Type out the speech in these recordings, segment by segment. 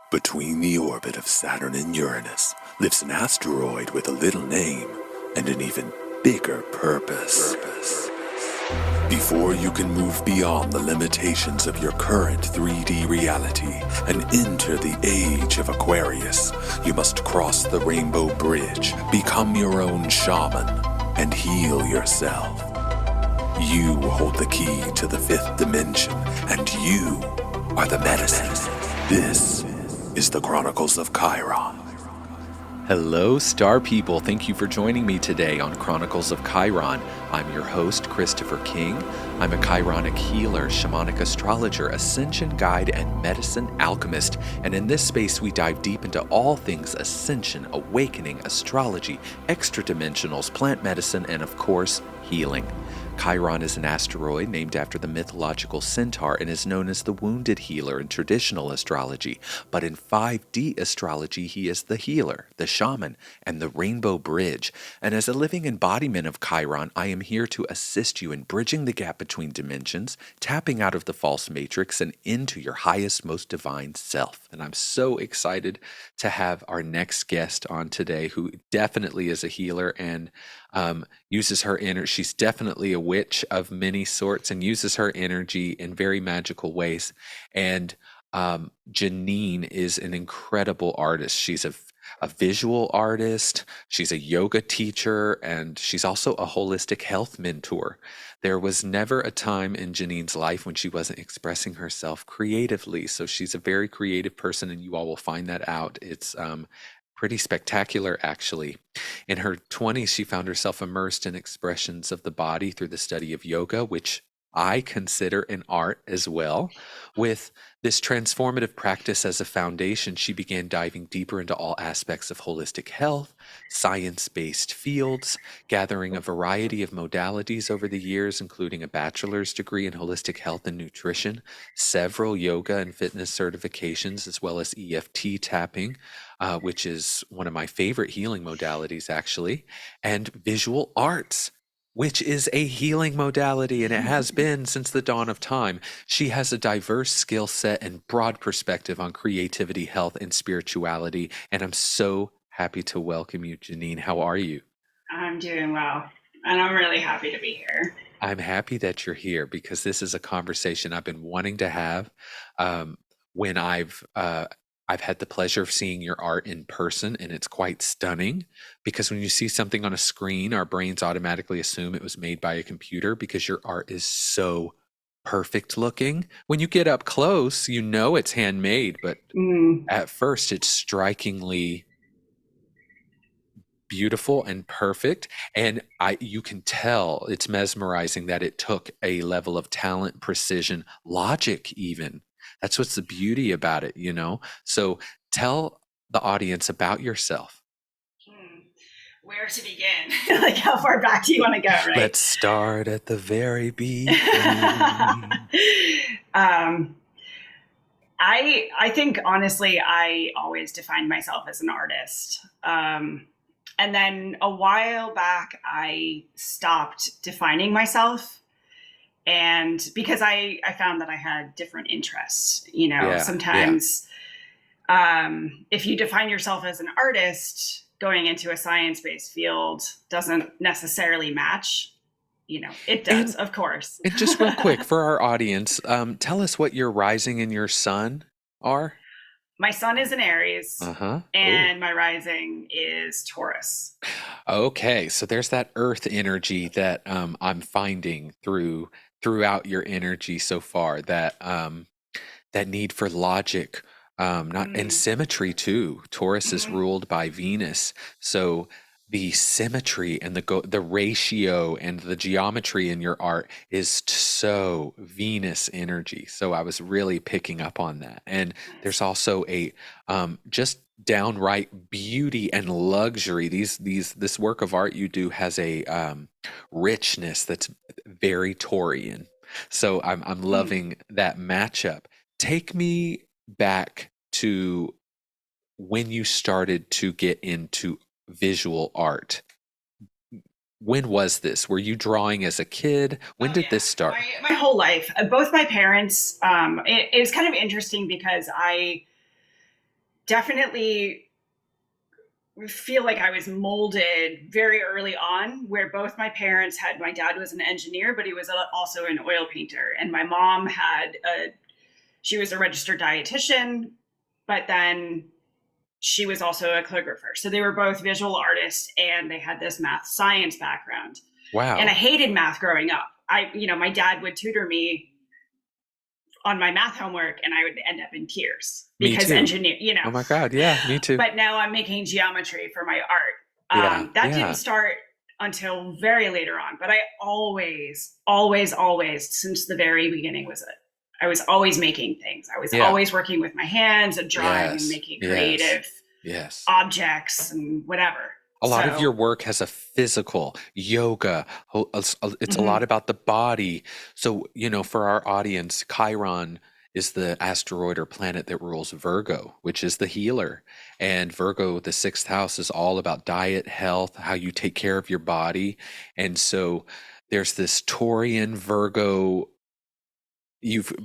Between the orbit of Saturn and Uranus lives an asteroid with a little name and an even bigger purpose. Before you can move beyond the limitations of your current 3D reality and enter the age of Aquarius, you must cross the Rainbow Bridge, become your own shaman, and heal yourself. You hold the key to the fifth dimension, and you are the medicine. This is the Chronicles of Chyron. Hello, star people. Thank you for joining me today on Chronicles of Chyron. I'm your host, Chrystopher King. I'm a Chironic healer, shamanic astrologer, ascension guide, and medicine alchemist. And in this space, we dive deep into all things ascension, awakening, astrology, extra-dimensionals, plant medicine, and of course, healing. Chyron is an asteroid named after the mythological centaur and is known as the wounded healer in traditional astrology. But in 5D astrology, he is the healer, the shaman, and the rainbow bridge. And as a living embodiment of Chyron, I am here to assist you in bridging the gap between dimensions, tapping out of the false matrix, and into your highest, most divine self. And I'm so excited to have our next guest on today, who definitely is a healer and uses her energy. She's definitely a witch of many sorts and uses her energy in very magical ways. And Jeannine is an incredible artist. She's a visual artist. She's a yoga teacher, and she's also a holistic health mentor. There was never a time in Jeannine's life when she wasn't expressing herself creatively. So she's a very creative person, and you all will find that out. It's pretty spectacular, actually. In her 20s, she found herself immersed in expressions of the body through the study of yoga, which I consider an art as well. With this transformative practice as a foundation, she began diving deeper into all aspects of holistic health, science-based fields, gathering a variety of modalities over the years, including a bachelor's degree in holistic health and nutrition, several yoga and fitness certifications, as well as EFT tapping, which is one of my favorite healing modalities, actually, and visual arts, which is a healing modality, and it has been since the dawn of time. She has a diverse skill set and broad perspective on creativity, health, and spirituality, and I'm so happy to welcome you, Jeannine. How are you? I'm doing well, and I'm really happy to be here. I'm happy that you're here because this is a conversation I've been wanting to have when I've had the pleasure of seeing your art in person, and it's quite stunning because when you see something on a screen, our brains automatically assume it was made by a computer because your art is so perfect looking. When you get up close, you know it's handmade, but at first it's strikingly beautiful and perfect, and you can tell it's mesmerizing that it took a level of talent, precision, logic even. That's what's the beauty about it, you know? So tell the audience about yourself. Where to begin? Like, how far back do you want to go, right? Let's start at the very beginning. I think, honestly, I always defined myself as an artist. And then a while back, I stopped defining myself. And because I found that I had different interests, you know, sometimes if you define yourself as an artist, going into a science-based field doesn't necessarily match. You know, it does, of course. And just real quick for our audience, tell us what your rising and your sun are. My sun is in Aries, and my rising is Taurus. Okay, so there's that earth energy that I'm finding throughout your energy so far, that that need for logic, and symmetry too. Taurus is ruled by Venus, so the symmetry and the ratio and the geometry in your art is so Venus energy. So I was really picking up on that. And there's also a just downright beauty and luxury. This work of art you do has a richness that's very Taurian. So I'm loving that matchup. Take me back to when you started to get into visual art. When was this? Were you drawing as a kid? When did this start? My whole life. Both my parents, it was kind of interesting because definitely feel like I was molded very early on, where both my parents my dad was an engineer, but he was also an oil painter. And my mom she was a registered dietitian, but then she was also a calligrapher. So they were both visual artists, and they had this math science background. Wow. And I hated math growing up. My dad would tutor me on my math homework, and I would end up in tears because engineer, Oh my God. Yeah, me too. But now I'm making geometry for my art. That didn't start until very later on, but I always, since the very beginning I was always making things. I was always working with my hands and drawing and making creative objects and whatever. A lot of your work has a physical yoga. It's a lot about the body. So, for our audience, Chiron is the asteroid or planet that rules Virgo, which is the healer. And Virgo, the 6th house, is all about diet, health, how you take care of your body. And so there's this Taurian Virgo,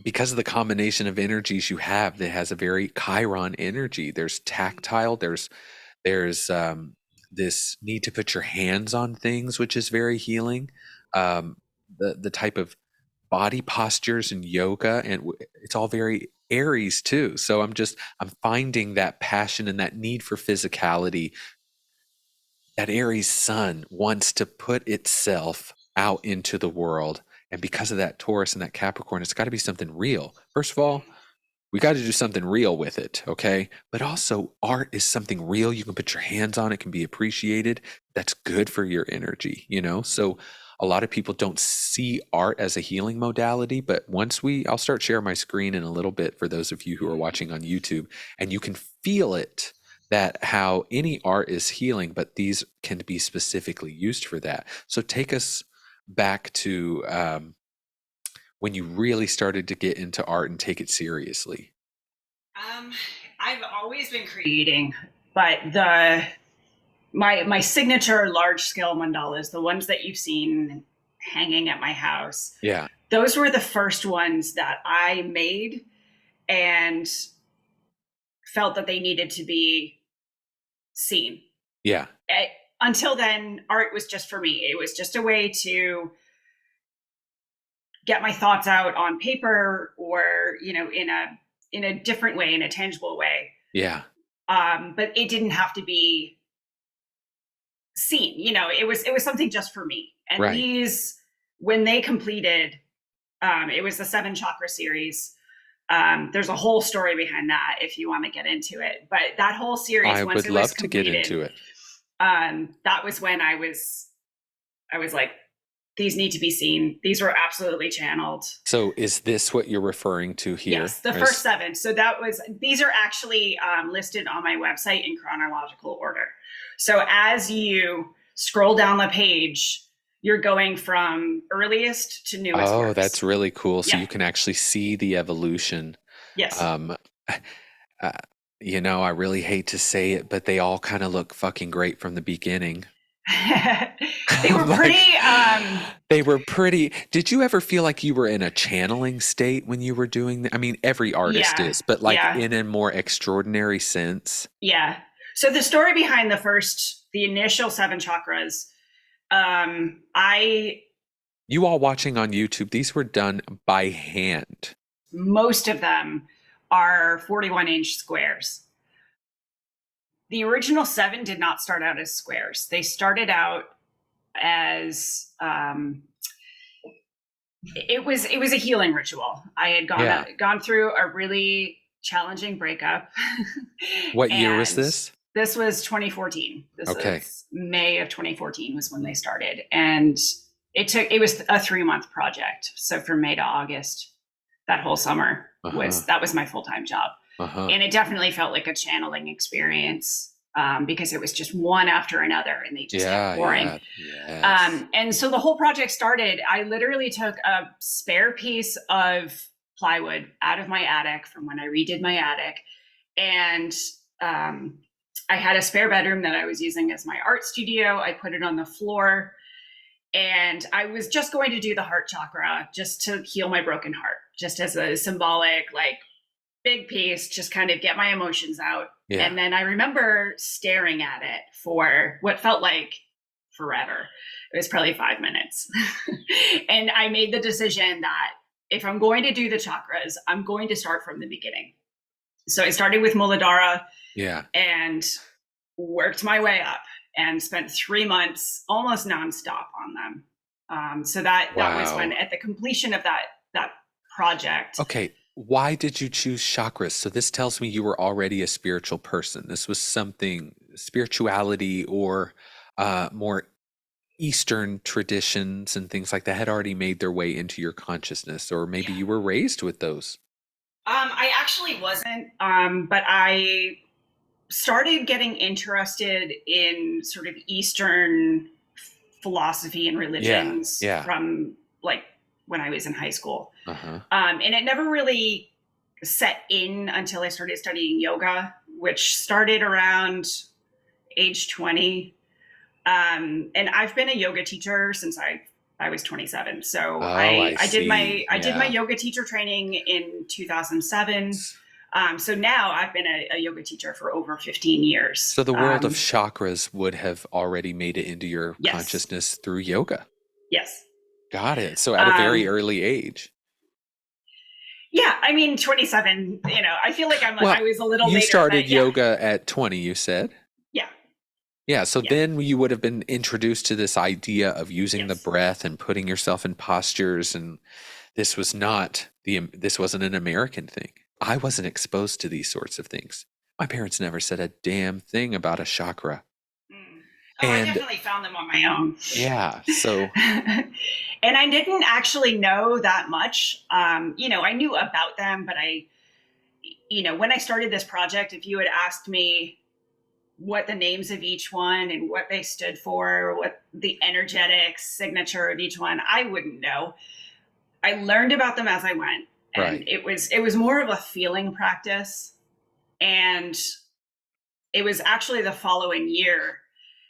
because of the combination of energies you have, that has a very Chiron energy. There's tactile, there's this need to put your hands on things, which is very healing. The type of body postures and yoga, and it's all very Aries too. So I'm finding that passion and that need for physicality. That Aries sun wants to put itself out into the world. And because of that Taurus and that Capricorn, it's got to be something real. First of all, we got to do something real with it, okay? But also, art is something real. You can put your hands on it, can be appreciated. That's good for your energy, So a lot of people don't see art as a healing modality, but I'll start sharing my screen in a little bit for those of you who are watching on YouTube, and you can feel it, that how any art is healing, but these can be specifically used for that. So take us back to when you really started to get into art and take it seriously. I've always been creating, but my signature large scale mandalas, the ones that you've seen hanging at my house, those were the first ones that I made and felt that they needed to be seen. Until then, art was just for me. It was just a way to get my thoughts out on paper, or in a different way, in a tangible way. But it didn't have to be seen. It was something just for me. And these, when they completed, it was the 7 chakra series. There's a whole story behind that if you want to get into it. But that whole series, I would love to get into it. That was when I was like, these need to be seen. These were absolutely channeled. So is this what you're referring to here? Yes, the first 7. So these are actually listed on my website in chronological order. So as you scroll down the page, you're going from earliest to newest. Oh, that's really cool. So you can actually see the evolution. Yes. I really hate to say it, but they all kind of look fucking great from the beginning. They were pretty. They were pretty. Did you ever feel like you were in a channeling state when you were doing that? I mean, every artist is, but in a more extraordinary sense. Yeah. So the story behind the initial 7 chakras, you all watching on YouTube, these were done by hand. Most of them are 41-inch squares. The original 7 did not start out as squares. They started out as it was a healing ritual. I had gone through a really challenging breakup. What year was this? This was 2014. This was May of 2014 was when they started, and it was a 3-month project. So from May to August, that whole summer was my full-time job. And it definitely felt like a channeling experience, because it was just one after another, and they just kept pouring. And so the whole project started. I literally took a spare piece of plywood out of my attic from when I redid my attic, and I had a spare bedroom that I was using as my art studio. I put it on the floor, and I was just going to do the heart chakra just to heal my broken heart, just as a symbolic, big piece, just kind of get my emotions out. Yeah. And then I remember staring at it for what felt like forever. It was probably 5 minutes. And I made the decision that if I'm going to do the chakras, I'm going to start from the beginning. So I started with Muladhara Yeah. and worked my way up and spent 3 months almost nonstop on them. So that was when, Wow. at the completion of that project. Okay. Why did you choose chakras? So this tells me you were already a spiritual person. This was something, spirituality or more Eastern traditions and things like that had already made their way into your consciousness, or maybe Yeah. you were raised with those. I actually wasn't, but I started getting interested in sort of Eastern philosophy and Yeah. religions Yeah. from like when I was in high school. Uh-huh. And it never really set in until I started studying yoga, which started around age 20. And I've been a yoga teacher since I was 27. So Oh, I I did see. my Yeah. yoga teacher training in 2007. So now I've been a yoga teacher for over 15 years. So the world of chakras would have already made it into your Yes. consciousness through yoga. Yes. Got it. So at a very early age. Yeah, I mean, 27. I feel like Well, I was a little you later. started but yeah. yoga at 20, you said? Yeah. Yeah, so Yeah. then you would have been introduced to this idea of using the Yes. breath and putting yourself in postures, and this wasn't an American thing. I wasn't exposed to these sorts of things. My parents never said a damn thing about a chakra. Oh, I And definitely found them on my own. yeah, so and I didn't actually know that much. I knew about them, but when I started this project, if you had asked me what the names of each one and what they stood for, what the energetic signature of each one, I wouldn't know. I learned about them as I went, and right. it was more of a feeling practice. And it was actually the following year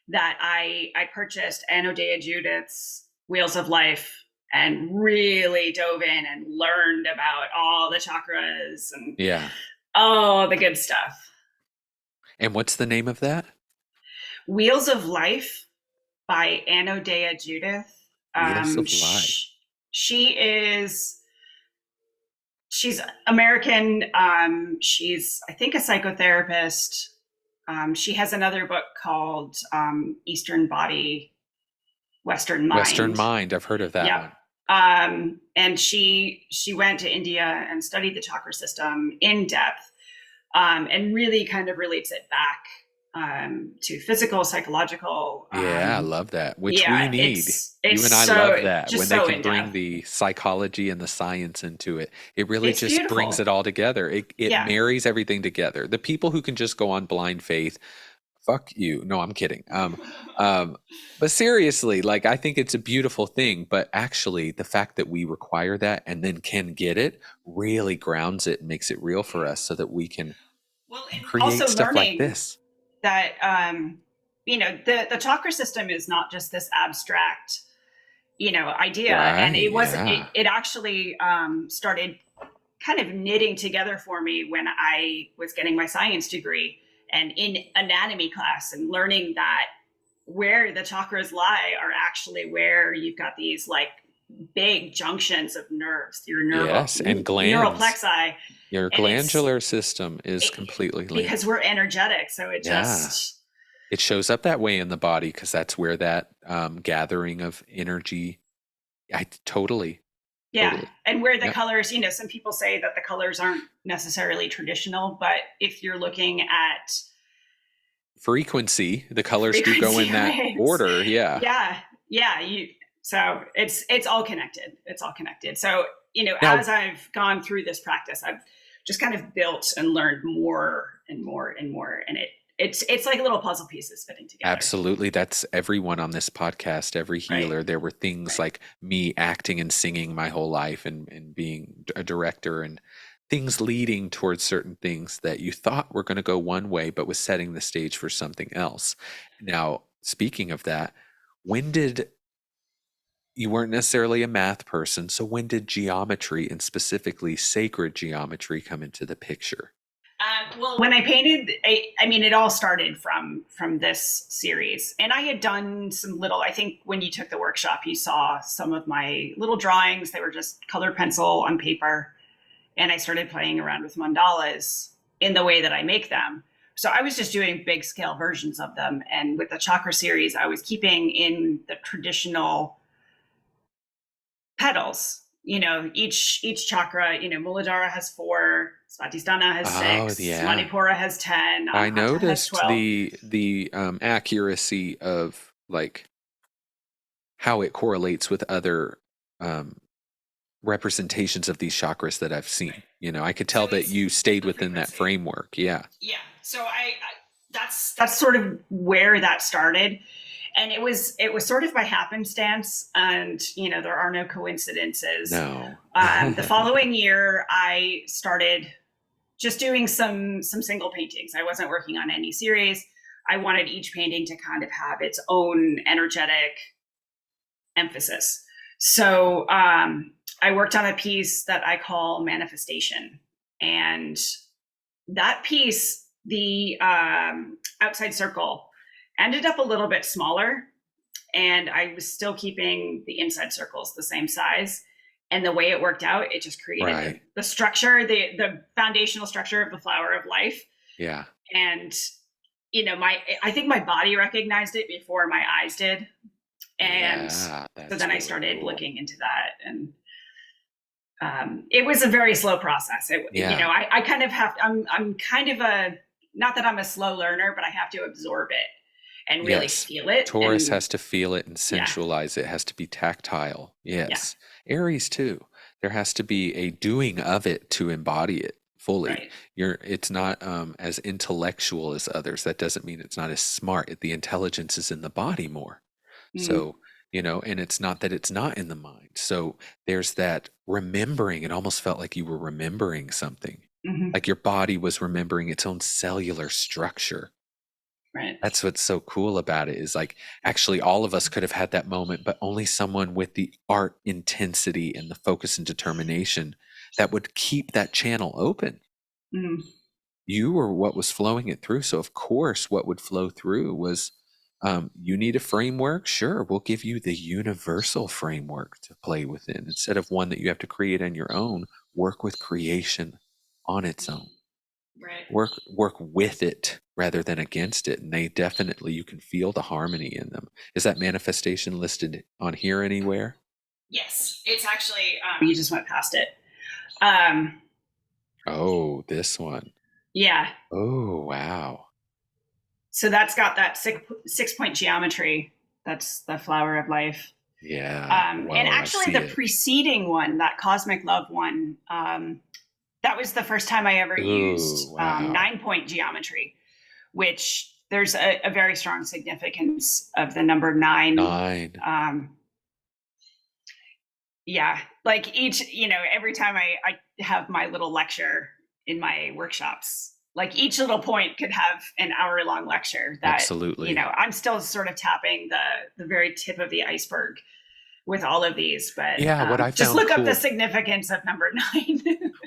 that I purchased Anno Dea Judith's Wheels of Life and really dove in and learned about all the chakras and Yeah. all the good stuff. And what's the name of that? Wheels of Life by Anno Dea Judith. Wheels of Life. She's American. She's, I think, a psychotherapist. She has another book called Eastern Body, Western Mind. Western Mind. I've heard of that one. And she went to India and studied the chakra system in depth, and really kind of relates it back to physical, psychological. Yeah, I love that, which yeah, we need. it's You and I so, love that just when so they can bring in-depth. the psychology and the science into it. It really It's just brings beautiful. it all together. It Yeah. marries everything together. The people who can just go on blind faith, fuck you. No, I'm kidding. But seriously, like, I think it's a beautiful thing, but actually the fact that we require that and then can get it really grounds it and makes it real for us so that we can And create also stuff like learning this. that the chakra system is not just this abstract idea, and it was yeah. it actually started kind of knitting together for me when I was getting my science degree and in anatomy class, and learning that where the chakras lie are actually where you've got these like big junctions of nerves, your Yes, and glands. neural plexi. Your And glandular system is completely linked. because we're energetic, so it just it shows up that way in the body because that's where that gathering of energy. Totally. And where the colors, some people say that the colors aren't necessarily traditional, but if you're looking at frequency, the colors do go in that order. So it's all connected. So now, as I've gone through this practice, I've just kind of built and learned more and more and more, and it's like little puzzle pieces fitting together. Absolutely. That's everyone on this podcast, every healer. Right. There were things like me acting and singing my whole life and being a director, and things leading towards certain things that you thought were going to go one way, but was setting the stage for something else. Now, speaking of that, you weren't necessarily a math person, so when did geometry, and specifically sacred geometry, come into the picture? Well, when I painted, I mean, it all started from this series, and I had done some little. I think when you took the workshop, you saw some of my little drawings. They were just colored pencil on paper, and I started playing around with mandalas in the way that I make them. So I was just doing big scale versions of them, and with the chakra series, I was keeping in the traditional petals. Each chakra. Muladhara has 4, Svatisthana has Oh, 6, yeah. Manipura has 10, I Anahata has noticed 12. the accuracy of like how it correlates with other um, representations of these chakras that I've seen. I could tell So that it's you stayed the within that frequency. framework. Yeah. Yeah. So that's sort of where that started, and it was sort of by happenstance, and there are no coincidences. No. The following year, I started just doing some single paintings. I wasn't working on any series. I wanted each painting to kind of have its own energetic emphasis. So I worked on a piece that I call Manifestation. And that piece, the outside circle, ended up a little bit smaller. And I was still keeping the inside circles the same size. And the way it worked out, it just created Right. the structure, the foundational structure of the flower of life. Yeah. And I think my body recognized it before my eyes did. And Yeah, so that's then I really started cool. looking into that, and it was a very slow process. Yeah. I kind of have. I'm kind of a, not that I'm a slow learner, but I have to absorb it and really Yes. feel it. Taurus And has to feel it and yeah, sensualize it. It has to be tactile. yeah, Yes. Aries too. There has to be a doing of it to embody it fully. right, It's not as intellectual as others. That doesn't mean it's not as smart. The intelligence is in the body more. mm, So, and it's not that it's not in the mind. So there's that remembering. It almost felt like you were remembering something, hmm, like your body was remembering its own cellular structure. right, That's what's so cool about it is like actually all of us could have had that moment, but only someone with the art intensity and the focus and determination that would keep that channel open. mm, You were what was flowing it through. So, of course, what would flow through was you need a framework. Sure, we'll give you the universal framework to play within instead of one that you have to create on your own. Work with creation on its own. right. Work with it rather than against it, and they definitely you can feel the harmony in them. Is that manifestation listed on here anywhere? Yes, it's actually. You just went past it. Um, Oh, this one. yeah. Oh, wow. So that's got that 6 point geometry. That's the flower of life. Yeah. And Whoa, I actually, see the it. preceding one, that Cosmic Love one, that was the first time I ever Ooh, used wow. 9 point geometry, which there's a very strong significance of the number 9. 9. Yeah, like every time I have my little lecture in my workshops, like each little point could have an hour-long lecture that, Absolutely. I'm still sort of tapping the very tip of the iceberg with all of these, but Yeah, what I just found look up the cool. significance of number 9.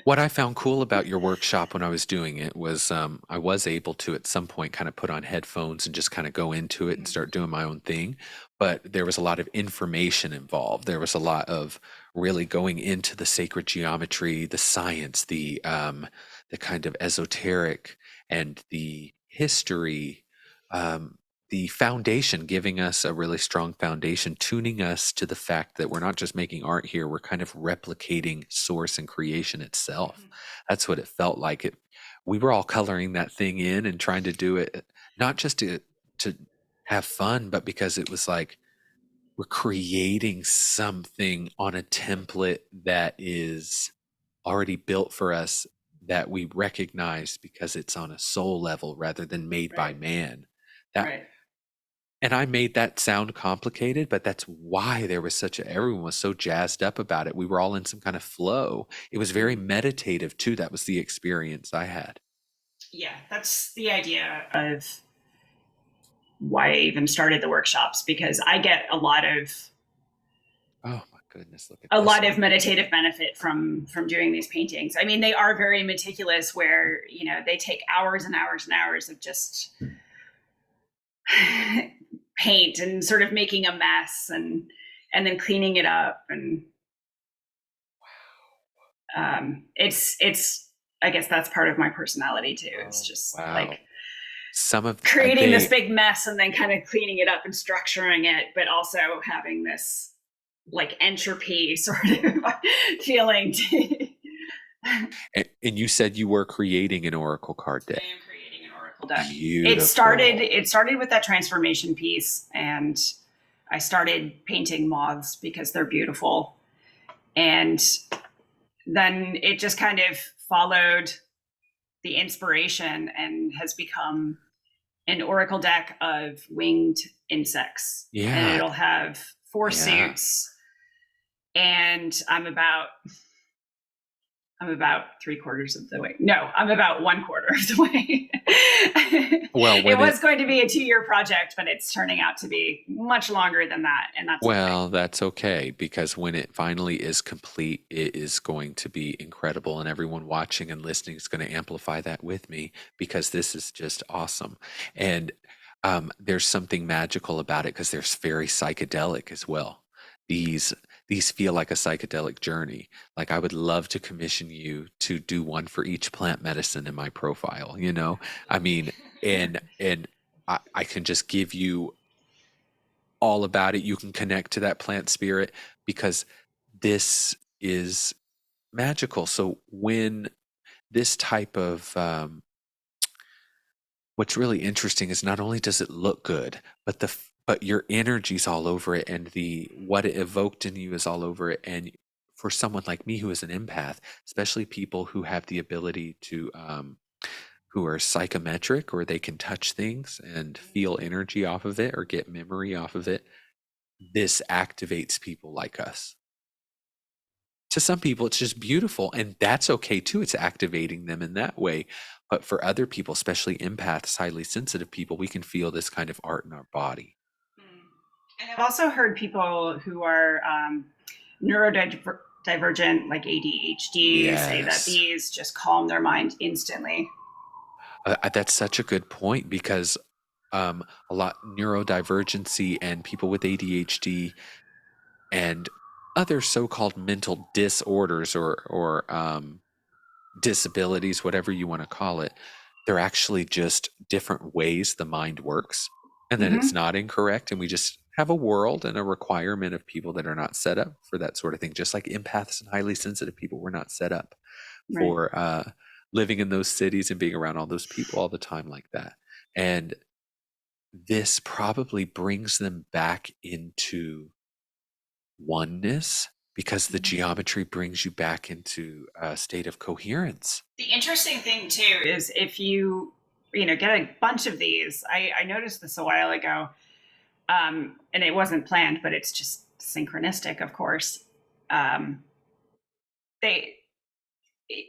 What I found cool about your workshop when I was doing it was I was able to at some point kind of put on headphones and just kind of go into it and start doing my own thing. But there was a lot of information involved. There was a lot of really going into the sacred geometry, the science, the kind of esoteric and the history, um, the foundation, giving us a really strong foundation, tuning us to the fact that we're not just making art here, we're kind of replicating source and creation itself. That's what it felt like. We were all coloring that thing in and trying to do it not just to have fun, but because it was like we're creating something on a template that is already built for us that we recognize because it's on a soul level rather than made by Right, man. That right. and I made that sound complicated, but that's why everyone was so jazzed up about it. We were all in some kind of flow. It was very meditative too. That was the experience I had. Yeah, that's the idea of why I even started the workshops, because I get a lot of Oh my goodness, look at a this lot one. of meditative benefit from doing these paintings. I mean, they are very meticulous where, they take hours and hours and hours of just paint and sort of making a mess and then cleaning it up. And it's I guess that's part of my personality too. It's just like some of creating this big mess and then kind of cleaning it up and structuring it, but also having this like entropy sort of feeling. And you said you were creating an oracle card deck. I am creating an oracle deck. Beautiful. It started with that transformation piece, and I started painting moths because they're beautiful. And then it just kind of followed the inspiration and has become an oracle deck of winged insects. Yeah. And it'll have 4 suits. And I'm about 3/4 of the way. No, I'm about 1/4 of the way. Well, it was going to be a 2-year project, but it's turning out to be much longer than that. And that's okay. That's okay, because when it finally is complete, it is going to be incredible. And everyone watching and listening is going to amplify that with me, because this is just awesome. And there's something magical about it, because there's very psychedelic as well. These feel like a psychedelic journey. Like, I would love to commission you to do one for each plant medicine in my profile, I mean, and I can just give you all about it. You can connect to that plant spirit, because this is magical. So when this type of what's really interesting is not only does it look good, but your energy's all over it, and what it evoked in you is all over it. And for someone like me who is an empath, especially people who have the ability to who are psychometric, or they can touch things and feel energy off of it or get memory off of it, this activates people like us. To some people, it's just beautiful, and that's okay too. It's activating them in that way. But for other people, especially empaths, highly sensitive people, we can feel this kind of art in our body. And I've also heard people who are neurodivergent, like ADHD, say that these just calm their mind instantly. That's such a good point, because a lot neurodivergency and people with ADHD and other so-called mental disorders or disabilities, whatever you want to call it, they're actually just different ways the mind works, and then it's not incorrect, and we just have a world and a requirement of people that are not set up for that sort of thing. Just like empaths and highly sensitive people, we're not set up for living in those cities and being around all those people all the time like that. And this probably brings them back into oneness, because the geometry brings you back into a state of coherence. The interesting thing too is if you get a bunch of these, I noticed this a while ago, and it wasn't planned, but it's just synchronistic, of course. They,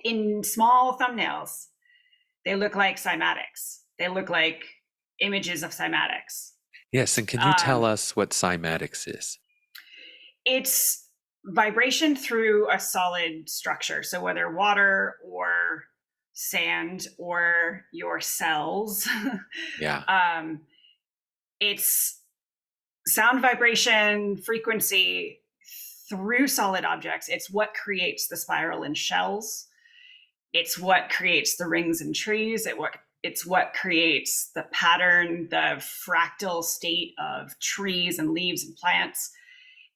in small thumbnails, they look like cymatics. They look like images of cymatics. Yes, and can you tell us what cymatics is? It's vibration through a solid structure. So whether water or sand or your cells, it's sound, vibration, frequency through solid objects. It's what creates the spiral in shells. It's what creates the rings in trees. It's what creates the pattern, the fractal state of trees and leaves and plants.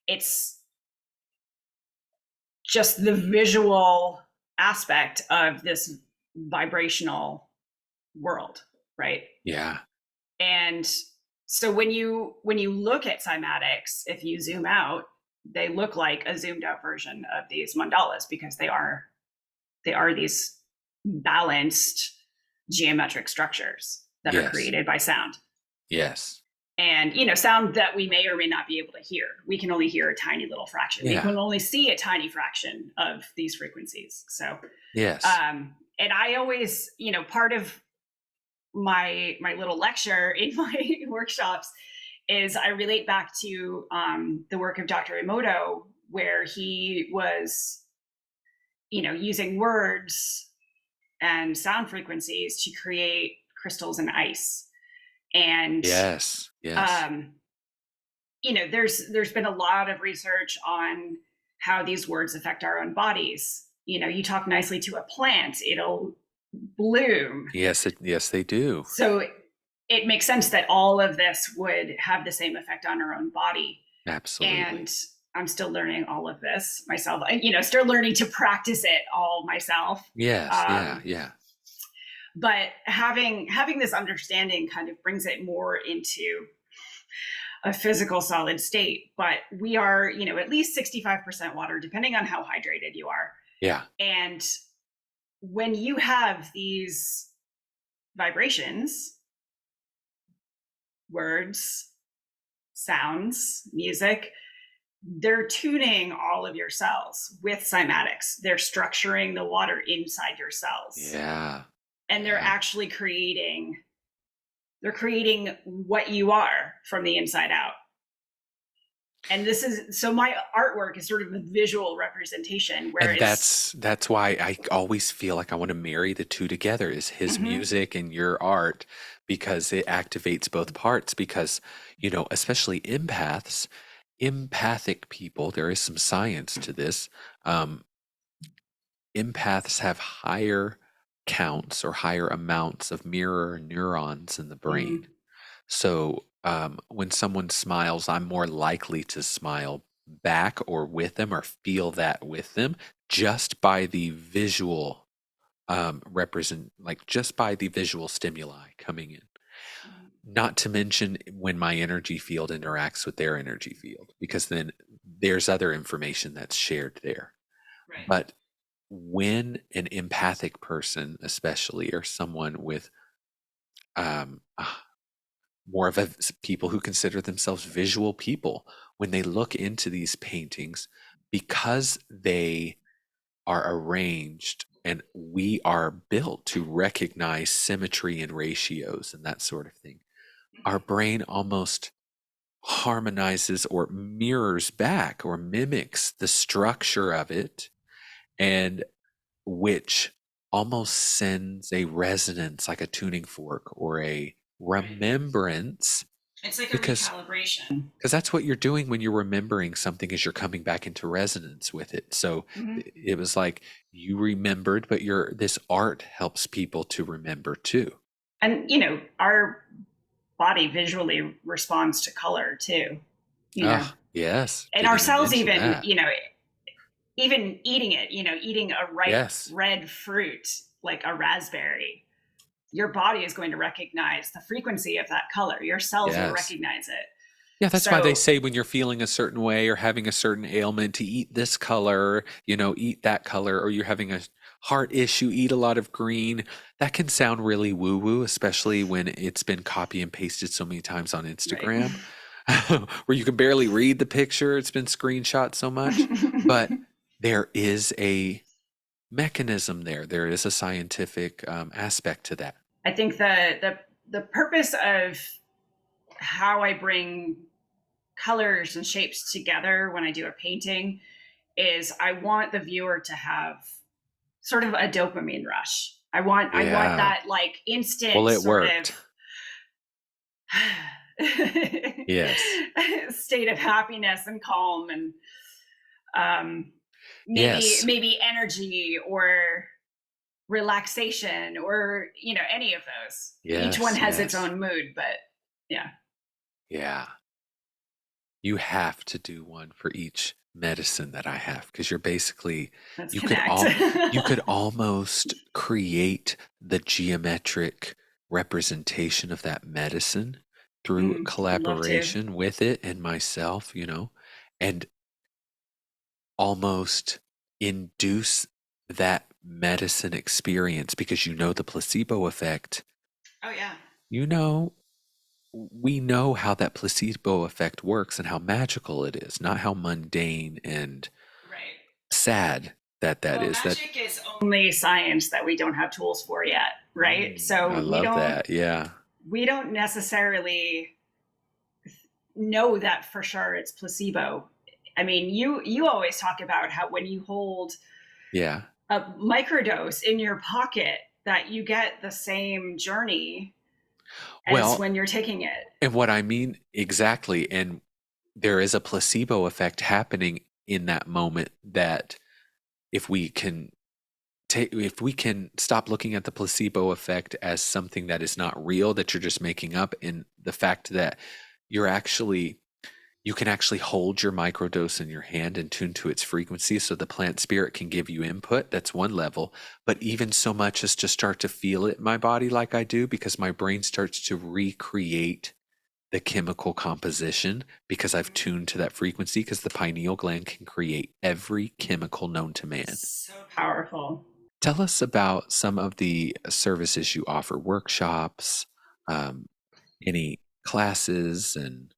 It's just the visual aspect of this vibrational world, right? Yeah. And so when you look at cymatics, if you zoom out, they look like a zoomed out version of these mandalas, because they are these balanced geometric structures that are created by sound. Yes. And, sound that we may or may not be able to hear. We can only hear a tiny little fraction. We can only see a tiny fraction of these frequencies. So, yes. And I always, part of my little lecture in my workshops is I relate back to the work of Dr. Emoto, where he was, using words and sound frequencies to create crystals and ice. And yes, yes, there's been a lot of research on how these words affect our own bodies. You talk nicely to a plant, it'll bloom. yes, yes, they do. So it makes sense that all of this would have the same effect on our own body. Absolutely. And I'm still learning all of this myself, still learning to practice it all myself. Yes, yeah. But having this understanding kind of brings it more into a physical solid state. But we are, at least 65% water, depending on how hydrated you are. Yeah. And when you have these vibrations, words, sounds, music, they're tuning all of your cells with cymatics. They're structuring the water inside your cells. Yeah. And they're actually creating what you are from the inside out. And so my artwork is sort of a visual representation where and that's why I always feel like I want to marry the two together, is his music and your art, because it activates both parts. Because, especially empathic people, there is some science to this. Empaths have higher counts or higher amounts of mirror neurons in the brain. So when someone smiles, I'm more likely to smile back or with them or feel that with them just by the visual just by the visual stimuli coming in. Not to mention when my energy field interacts with their energy field, because then there's other information that's shared there. Right. But when an empathic person, especially, or someone with more of people who consider themselves visual people, when they look into these paintings, because they are arranged and we are built to recognize symmetry and ratios and that sort of thing, our brain almost harmonizes or mirrors back or mimics the structure of it, and which almost sends a resonance, like a tuning fork or a remembrance. It's like a recalibration. Because that's what you're doing when you're remembering something, is you're coming back into resonance with it. So it was like you remembered, but this art helps people to remember too. And, our body visually responds to color too. Yes. And our cells even eating it, eating a ripe red fruit, like a raspberry, your body is going to recognize the frequency of that color. Your cells will recognize it. Yeah, that's why they say when you're feeling a certain way or having a certain ailment to eat this color, eat that color, or you're having a heart issue, eat a lot of green. That can sound really woo-woo, especially when it's been copy and pasted so many times on Instagram, where you can barely read the picture. It's been screenshot so much. But there is a mechanism there. There is a scientific aspect to that. I think the purpose of how I bring colors and shapes together when I do a painting is I want the viewer to have sort of a dopamine rush. I want that like instant state of happiness and calm and maybe energy or relaxation or any of those. Each one has its own mood, but yeah, you have to do one for each medicine that I have, because you're basically you could almost create the geometric representation of that medicine through collaboration with it and myself, and almost induce that medicine experience, because the placebo effect. Oh yeah. We know how that placebo effect works and how magical it is, not how mundane and sad that is. Magic is only science that we don't have tools for yet, right? So I love that. Yeah. We don't necessarily know that for sure it's placebo. I mean, you always talk about how when you hold Yeah. a microdose in your pocket, that you get the same journey as Well, when you're taking it. and what I mean exactly, and there is a placebo effect happening in that moment that if we can if we can stop looking at the placebo effect as something that is not real, that you're just making up, and the fact that you're actually you can actually hold your microdose in your hand and tune to its frequency so the plant spirit can give you input. That's one level. But even so much as to start to feel it in my body like I do, because my brain starts to recreate the chemical composition because I've tuned to that frequency, because the pineal gland can create every chemical known to man. So powerful. Tell us about some of the services you offer, workshops, um, any classes, and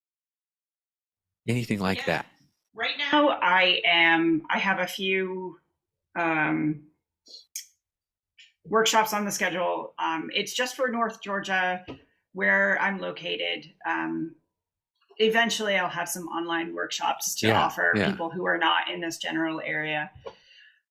anything like Yeah. that. Right now, I have a few um, workshops on the schedule. It's just for North Georgia, where I'm located. Eventually, I'll have some online workshops to offer people who are not in this general area.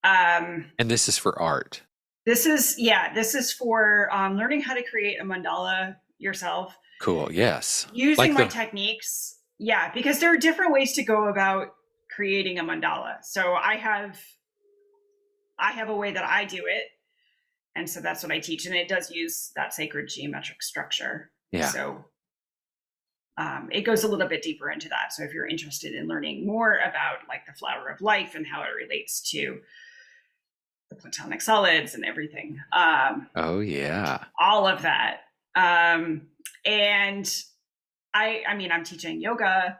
And this is for art. This is for learning how to create a mandala yourself. Cool. Yes. Using my techniques. Yeah, because there are different ways to go about creating a mandala. So I have a way that I do it. And so that's what I teach. And it does use that sacred geometric structure. Yeah. So it goes a little bit deeper into that. So if you're interested in learning more about like the flower of life and how it relates to the platonic solids and everything. Oh yeah. All of that. And I mean, I'm teaching yoga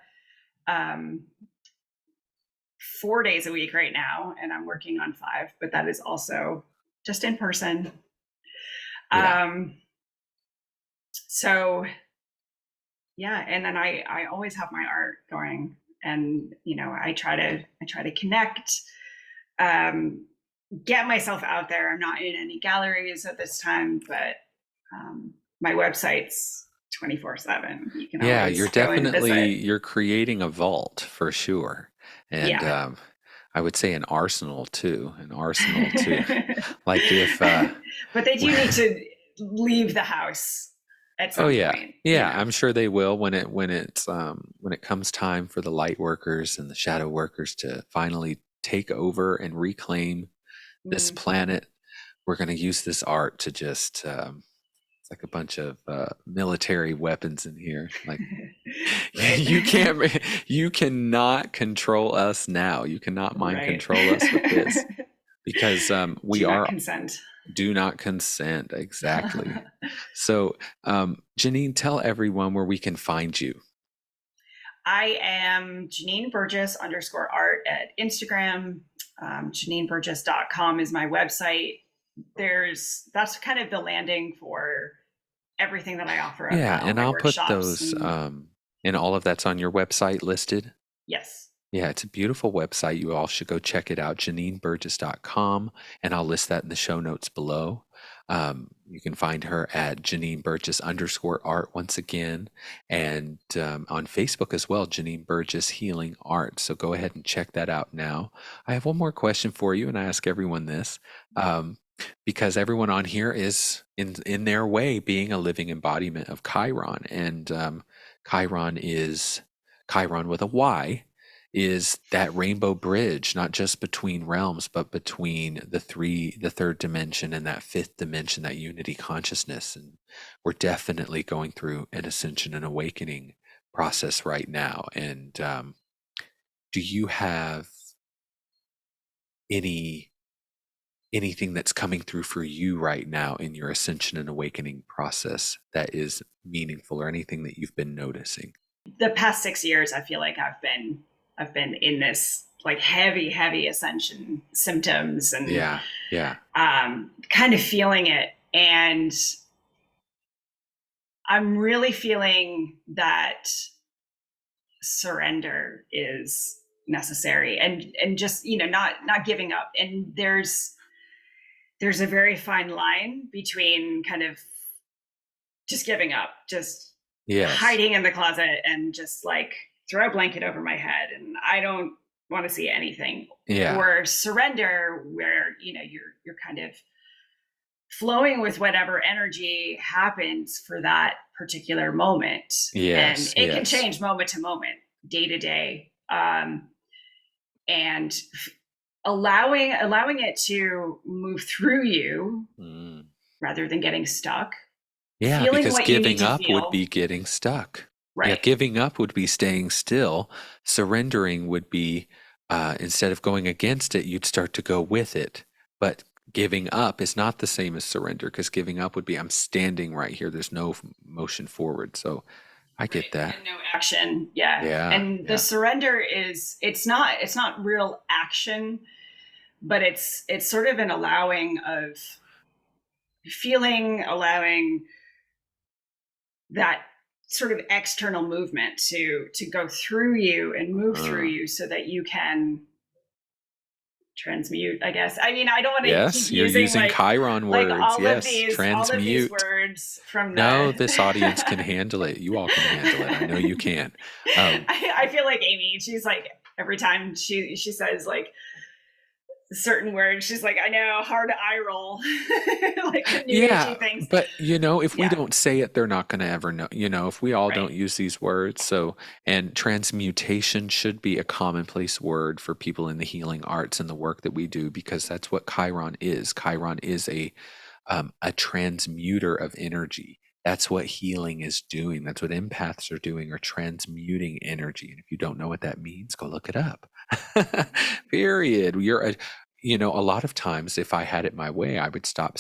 4 days a week right now, and I'm working on 5, but that is also just in person. Yeah. So yeah, and then I always have my art going, and you know, I try to connect, get myself out there. I'm not in any galleries at this time, but my website's 24/7. You can always you're go and visit. you're creating a vault for sure. And I would say an arsenal too. Like if but they do need to leave the house at some point. Yeah, I'm sure they will when it comes time for the light workers and the shadow workers to finally take over and reclaim this planet. We're going to use this art to just it's like a bunch of military weapons in here. Like you cannot control us now. You cannot mind control us with this, because we do are not consent. Do not consent. Exactly. So, Jeannine, tell everyone where we can find you. I am Jeannine Burgess _art at Instagram. JeannineBurgess.com is my website. That's kind of the landing for everything that I offer. And I'll put those, and all of that's on your website listed. Yes. Yeah, it's a beautiful website. You all should go check it out, JeannineBurgess.com, and I'll list that in the show notes below. You can find her at Jeannine Burgess _art once again, and on Facebook as well, Jeannine Burgess Healing Art. So go ahead and check that out now. I have one more question for you, and I ask everyone this, because everyone on here is in their way being a living embodiment of Chyron, and Chyron is Chyron with a Y. Is that rainbow bridge, not just between realms, but between the third dimension and that fifth dimension, that unity consciousness. And we're definitely going through an ascension and awakening process right now. And do you have anything that's coming through for you right now in your ascension and awakening process that is meaningful, or anything that you've been noticing? The past 6 years, I feel like I've been in this like heavy ascension symptoms, and kind of feeling it. And I'm really feeling that surrender is necessary, and just, you know, not giving up. And there's a very fine line between kind of just giving up, just hiding in the closet and just like throw a blanket over my head, and I don't want to see anything. Yeah. Or surrender, where you're kind of flowing with whatever energy happens for that particular moment. And Yes. it can Yes. change moment to moment, day to day. And allowing it to move through you Mm. rather than getting stuck. Yeah, Feeling because what you need giving to up would feel. be getting stuck. Yeah, Right. giving up would be staying still. Surrendering would be, instead of going against it, you'd start to go with it. But giving up is not the same as surrender, because giving up would be, I'm standing right here. There's no motion forward. So I Right. get that. And no action. Yeah. Yeah. And the Yeah. surrender is, it's not real action, but it's sort of an allowing of feeling, allowing that sort of external movement to go through you and move through you so that you can transmute, I guess. I mean, I don't want to keep Yes, you're using using Chiron words. all of Yes, these transmute. words from No, the this audience can handle it. You all can handle it. I know you can. I feel like Amy, she's like, every time she says like certain words, she's like, I know, hard eye roll. Like the new Yeah, agey things. but if we Yeah. don't say it, they're not going to ever know. If we all don't Right. use these words. So, and transmutation should be a commonplace word for people in the healing arts and the work that we do, because that's what Chiron is. Chiron is a transmuter of energy. That's what healing is doing. That's what empaths are doing, are transmuting energy. And if you don't know what that means, go look it up. Period. A lot of times, if I had it my way, I would stop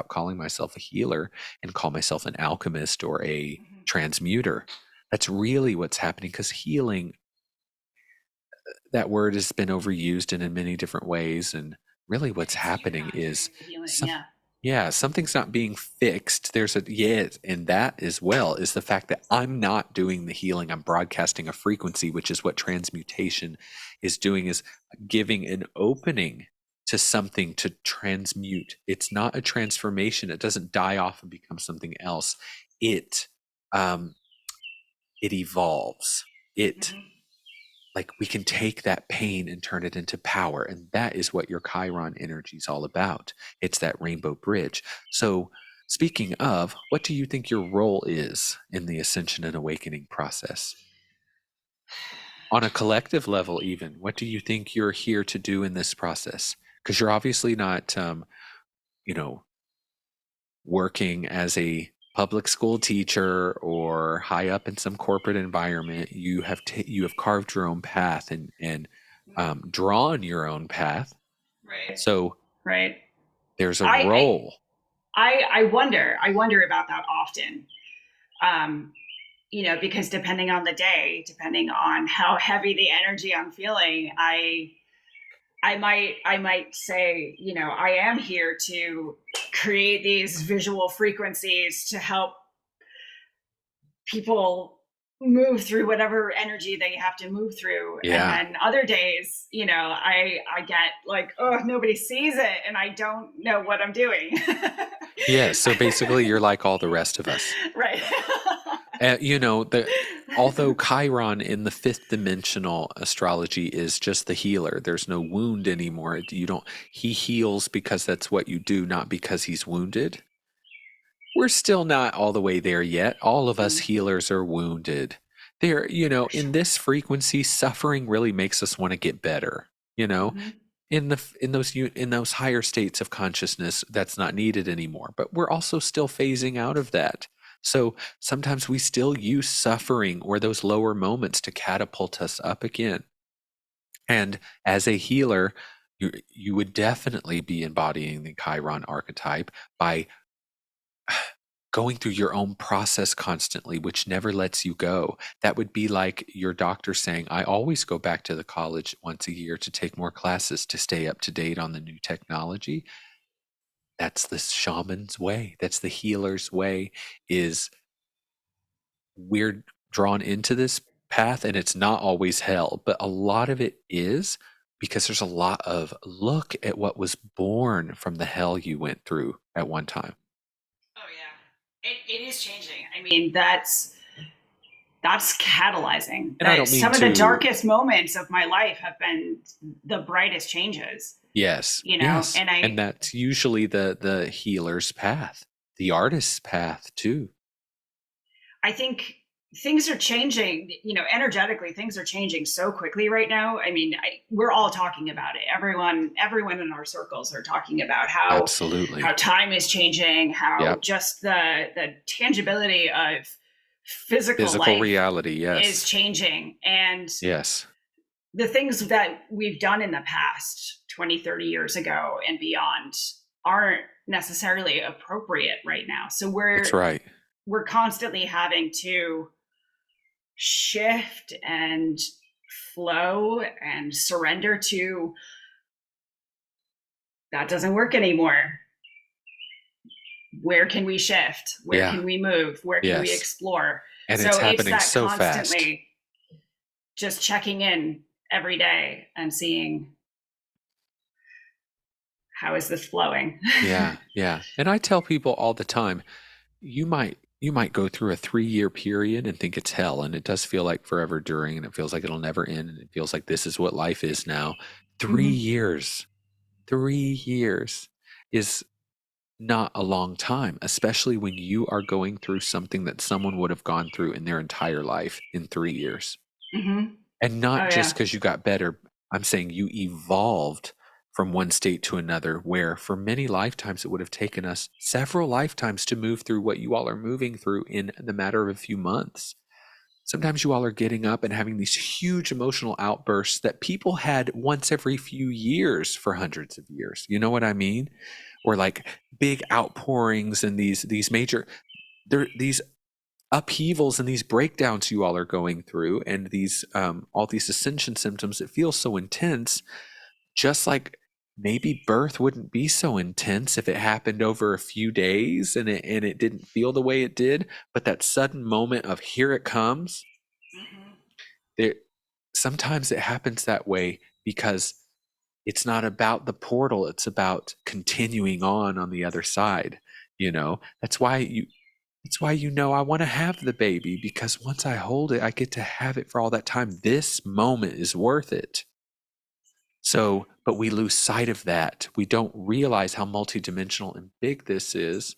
calling myself a healer and call myself an alchemist or a transmuter. That's really what's happening, because healing, that word has been overused in many different ways. And really what's happening is something's not being fixed. There's and that as well is the fact that I'm not doing the healing. I'm broadcasting a frequency, which is what transmutation is doing, is giving an opening to something to transmute. It's not a transformation. It doesn't die off and become something else. It evolves. Like, we can take that pain and turn it into power. And that is what your Chiron energy is all about. It's that rainbow bridge. So, speaking of, what do you think your role is in the ascension and awakening process? On a collective level, even, what do you think you're here to do in this process? Because you're obviously not, working as a public school teacher or high up in some corporate environment. You have carved your own path and drawn your own path. Right. So there's a role. I wonder about that often. Because depending on the day, depending on how heavy the energy I'm feeling, I might say, I am here to create these visual frequencies to help people move through whatever energy they have to move through. Yeah. And then other days, I get like, oh, nobody sees it and I don't know what I'm doing. Yeah. So basically you're like all the rest of us. Right. Although Chiron in the fifth dimensional astrology is just the healer, there's no wound anymore. He heals because that's what you do, not because he's wounded. We're still not all the way there yet. All of us healers are wounded. In this frequency, suffering really makes us want to get better. In those higher states of consciousness, that's not needed anymore. But we're also still phasing out of that. So sometimes we still use suffering or those lower moments to catapult us up again. And as a healer, you would definitely be embodying the Chiron archetype by going through your own process constantly, which never lets you go. That would be like your doctor saying, I always go back to the college once a year to take more classes to stay up to date on the new technology. That's the shaman's way. That's the healer's way. Is we're drawn into this path, and it's not always hell, but a lot of it is, because there's a lot of look at what was born from the hell you went through at one time. Oh yeah, it is changing. I mean, that's that's catalyzing. And I don't mean some of to... the darkest moments of my life have been the brightest changes. Yes. You know, yes. And that's usually the healer's path, the artist's path too. I think things are changing, you know, energetically, things are changing so quickly right now. I mean, we're all talking about it. Everyone in our circles are talking about how time is changing, how just the tangibility of physical life reality, is changing. And the things that we've done in the past 20, 30 years ago and beyond aren't necessarily appropriate right now. So we're constantly having to shift and flow and surrender to that doesn't work anymore. Where can we shift? Where can we move? Where can we explore? And so it's happening so constantly fast. Just checking in every day and seeing how is this flowing? Yeah. And I tell people all the time, you might go through a 3-year period and think it's hell, and it does feel like forever during, and it feels like it'll never end, and it feels like this is what life is now. 3 years is not a long time, especially when you are going through something that someone would have gone through in their entire life in 3 years. And not just because you got better. I'm saying you evolved from one state to another, where for many lifetimes it would have taken us several lifetimes to move through what you all are moving through in the matter of a few months. Sometimes you all are getting up and having these huge emotional outbursts that people had once every few years for hundreds of years. You know what I mean? Or like big outpourings and these major, these upheavals and these breakdowns you all are going through, and these all these ascension symptoms. It feels so intense, just like maybe birth wouldn't be so intense if it happened over a few days and it didn't feel the way it did. But that sudden moment of here it comes, sometimes it happens that way because it's not about the portal, it's about continuing on the other side. You know, that's why I want to have the baby, because once I hold it, I get to have it for all that time. This moment is worth it. So, but we lose sight of that. We don't realize how multidimensional and big this is,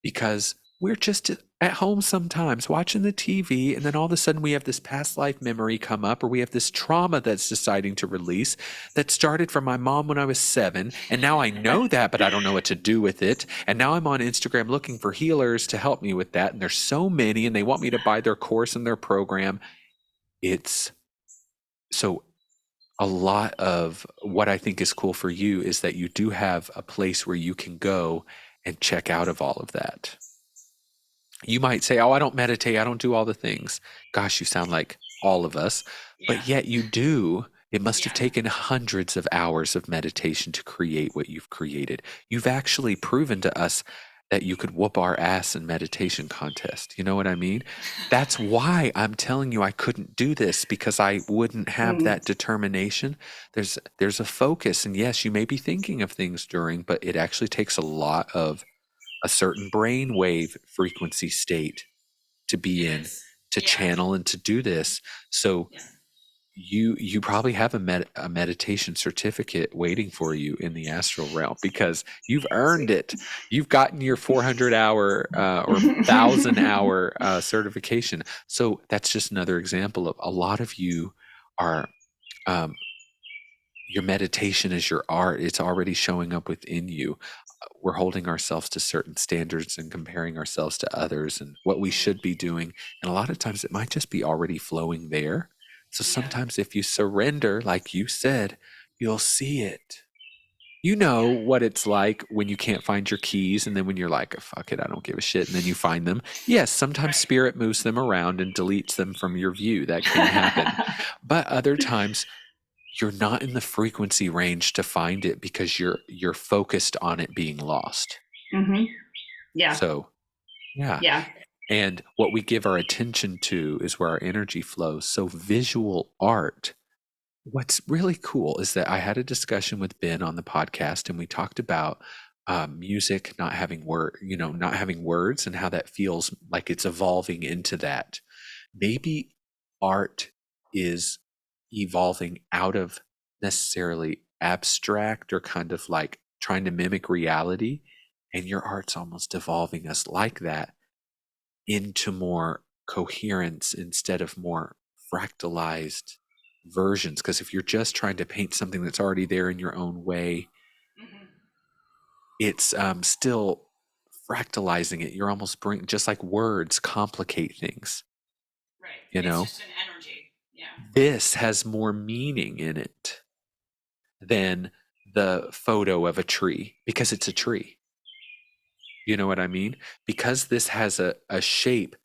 because we're just at home sometimes watching the TV, and then all of a sudden we have this past life memory come up, or we have this trauma that's deciding to release that started from my mom when I was 7. And now I know that, but I don't know what to do with it. And now I'm on Instagram looking for healers to help me with that. And there's so many, and they want me to buy their course and their program. It's so... a lot of what I think is cool for you is that you do have a place where you can go and check out of all of that. You might say, oh, I don't meditate, I don't do all the things. Gosh, you sound like all of us, but yet you do. It must have taken hundreds of hours of meditation to create what you've created. You've actually proven to us that you could whoop our ass in meditation contest. You know what I mean? That's why I'm telling you I couldn't do this, because I wouldn't have that determination. There's a focus, and yes, you may be thinking of things during, but it actually takes a lot of a certain brainwave frequency state to be in, to channel and to do this. So you probably have a meditation certificate waiting for you in the astral realm, because you've earned it. You've gotten your 400-hour or 1,000-hour certification. So that's just another example of a lot of you are your meditation is your art. It's already showing up within you. We're holding ourselves to certain standards and comparing ourselves to others and what we should be doing. And a lot of times it might just be already flowing there. So sometimes if you surrender, like you said, you'll see it. You know what it's like when you can't find your keys, and then when you're like, fuck it, I don't give a shit, and then you find them. Yes, sometimes spirit moves them around and deletes them from your view. That can happen. But other times you're not in the frequency range to find it, because you're focused on it being lost. Yeah. So, yeah. And what we give our attention to is where our energy flows. So visual art, what's really cool is that I had a discussion with Ben on the podcast, and we talked about music not having words, and how that feels like it's evolving into that. maybe art is evolving out of necessarily abstract or kind of like trying to mimic reality, and your art's almost evolving us like that into more coherence instead of more fractalized versions. Because if you're just trying to paint something that's already there in your own way, it's still fractalizing it. You're almost just like words complicate things. Right. You know, it's just an energy. Yeah. This has more meaning in it than the photo of a tree because it's a tree. You know what I mean? Because this has a shape,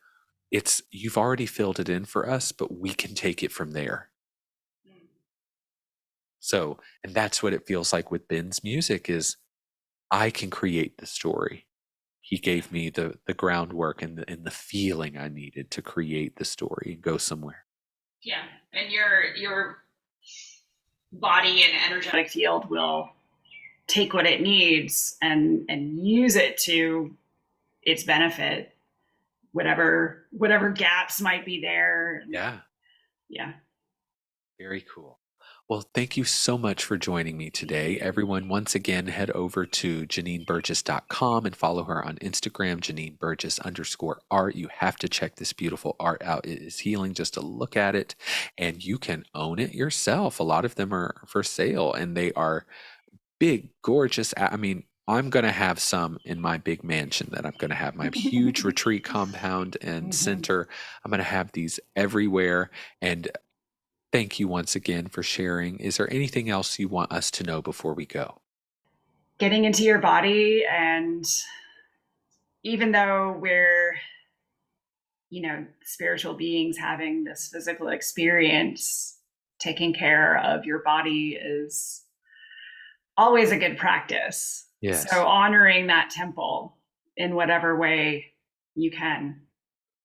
you've already filled it in for us, but we can take it from there. So, and that's what it feels like with Ben's music is I can create the story. He gave me the groundwork and the feeling I needed to create the story and go somewhere. Yeah, and your body and energetic field will take what it needs and use it to its benefit, whatever gaps might be there. Yeah. Very cool. Well, thank you so much for joining me today. Everyone, once again, head over to JeannineBurgess.com and follow her on Instagram, JeannineBurgess_art. You have to check this beautiful art out. It is healing just to look at it, and you can own it yourself. A lot of them are for sale, and they are big, gorgeous. I mean, I'm going to have some in my big mansion that I'm going to have, my huge retreat compound and center. I'm going to have these everywhere. And thank you once again for sharing. Is there anything else you want us to know before we go? Getting into your body, and even though we're, spiritual beings having this physical experience, taking care of your body is always a good practice. Yes. So honoring that temple in whatever way you can,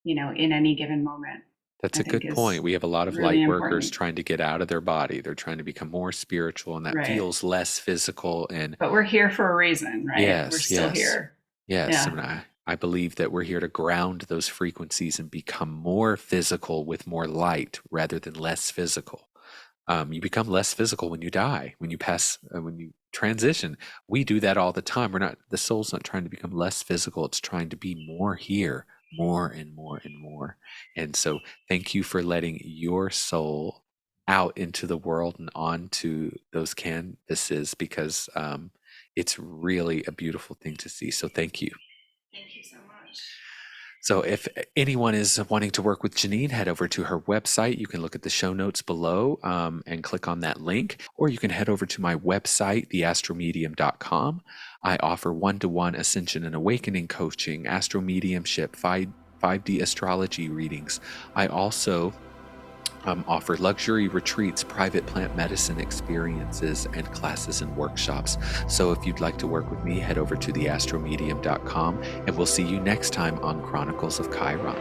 in any given moment. That's a good point. We have a lot of really light workers important. trying to get out of their body. They're trying to become more spiritual, and that feels less physical. But we're here for a reason, right? Yes, we're still here. Yes, Yeah. and I believe that we're here to ground those frequencies and become more physical with more light rather than less physical. You become less physical when you die, when you pass, when you transition. We do that all the time. The soul's not trying to become less physical. It's trying to be more here, more and more and more. And so thank you for letting your soul out into the world and onto those canvases, because it's really a beautiful thing to see. So thank you. Thank you so much. So if anyone is wanting to work with Jeannine, head over to her website. You can look at the show notes below and click on that link, or you can head over to my website, theastromedium.com. I offer one-to-one ascension and awakening coaching, astro mediumship, 5D astrology readings. I also offer luxury retreats, private plant medicine experiences, and classes and workshops. So if you'd like to work with me, head over to theastromedium.com, and we'll see you next time on Chronicles of Chyron.